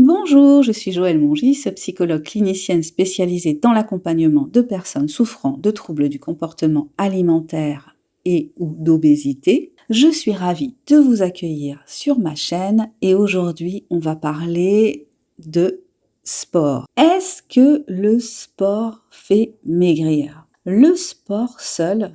Bonjour, je suis Joëlle Mongis, psychologue clinicienne spécialisée dans l'accompagnement de personnes souffrant de troubles du comportement alimentaire et ou d'obésité. Je suis ravie de vous accueillir sur ma chaîne et aujourd'hui on va parler de sport. Est-ce que le sport fait maigrir? Le sport seul,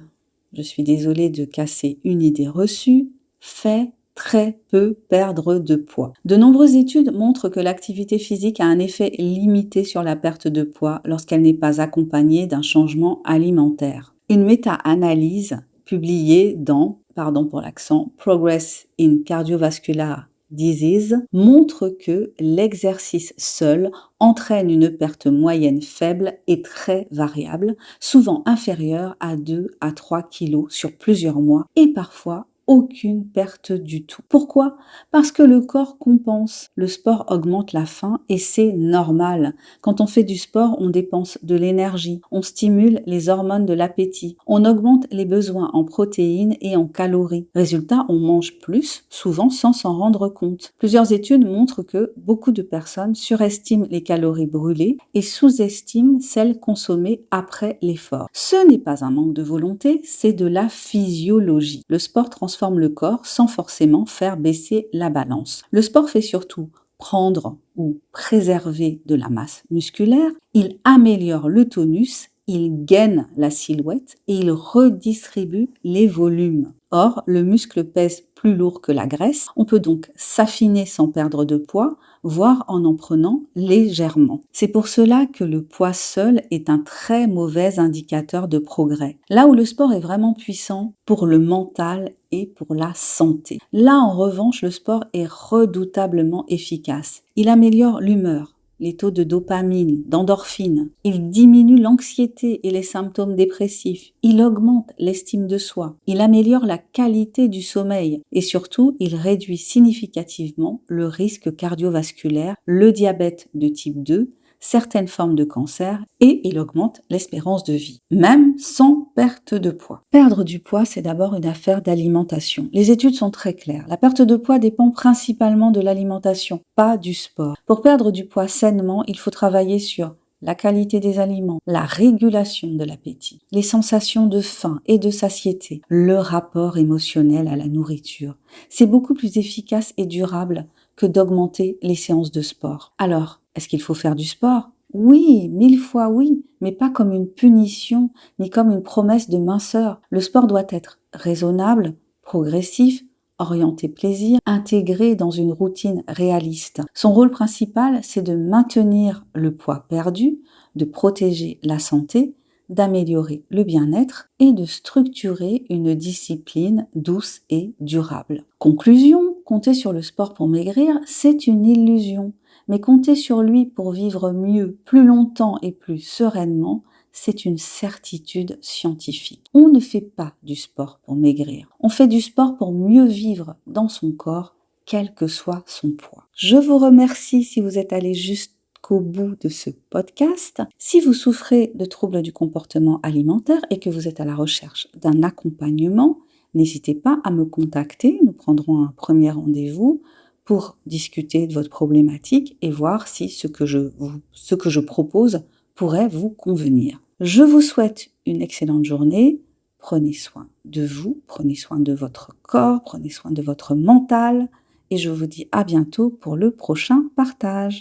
je suis désolée de casser une idée reçue, fait très peu perdre de poids. De nombreuses études montrent que l'activité physique a un effet limité sur la perte de poids lorsqu'elle n'est pas accompagnée d'un changement alimentaire. Une méta-analyse publiée dans, pardon pour l'accent, Progress in Cardiovascular Disease montre que l'exercice seul entraîne une perte moyenne faible et très variable, souvent inférieure à 2 à 3 kg sur plusieurs mois et parfois aucune perte du tout. Pourquoi? Parce que le corps compense. Le sport augmente la faim et c'est normal. Quand on fait du sport, on dépense de l'énergie, on stimule les hormones de l'appétit, on augmente les besoins en protéines et en calories. Résultat, on mange plus, souvent sans s'en rendre compte. Plusieurs études montrent que beaucoup de personnes surestiment les calories brûlées et sous-estiment celles consommées après l'effort. Ce n'est pas un manque de volonté, c'est de la physiologie. Le sport transforme le corps sans forcément faire baisser la balance. Le sport fait surtout prendre ou préserver de la masse musculaire, il améliore le tonus, il gaine la silhouette et il redistribue les volumes. Or, le muscle pèse plus lourd que la graisse, on peut donc s'affiner sans perdre de poids, voire en prenant légèrement. C'est pour cela que le poids seul est un très mauvais indicateur de progrès. Là où le sport est vraiment puissant pour le mental et pour la santé. Là, en revanche, le sport est redoutablement efficace. Il améliore l'humeur, les taux de dopamine, d'endorphine. Il diminue l'anxiété et les symptômes dépressifs. Il augmente l'estime de soi. Il améliore la qualité du sommeil. Et surtout, il réduit significativement le risque cardiovasculaire, le diabète de type 2, certaines formes de cancer et il augmente l'espérance de vie, même sans perte de poids. Perdre du poids, c'est d'abord une affaire d'alimentation. Les études sont très claires. La perte de poids dépend principalement de l'alimentation, pas du sport. Pour perdre du poids sainement, il faut travailler sur la qualité des aliments, la régulation de l'appétit, les sensations de faim et de satiété, le rapport émotionnel à la nourriture. C'est beaucoup plus efficace et durable que d'augmenter les séances de sport. Alors, est-ce qu'il faut faire du sport? Oui, 1000 fois oui, mais pas comme une punition, ni comme une promesse de minceur. Le sport doit être raisonnable, progressif, orienté plaisir, intégré dans une routine réaliste. Son rôle principal, c'est de maintenir le poids perdu, de protéger la santé, d'améliorer le bien-être et de structurer une discipline douce et durable. Conclusion, compter sur le sport pour maigrir, c'est une illusion. Mais compter sur lui pour vivre mieux, plus longtemps et plus sereinement, c'est une certitude scientifique. On ne fait pas du sport pour maigrir. On fait du sport pour mieux vivre dans son corps, quel que soit son poids. Je vous remercie si vous êtes allé jusqu'au bout de ce podcast. Si vous souffrez de troubles du comportement alimentaire et que vous êtes à la recherche d'un accompagnement, n'hésitez pas à me contacter. Nous prendrons un premier rendez-vous pour discuter de votre problématique et voir si ce que je propose pourrait vous convenir. Je vous souhaite une excellente journée. Prenez soin de vous, prenez soin de votre corps, prenez soin de votre mental et je vous dis à bientôt pour le prochain partage.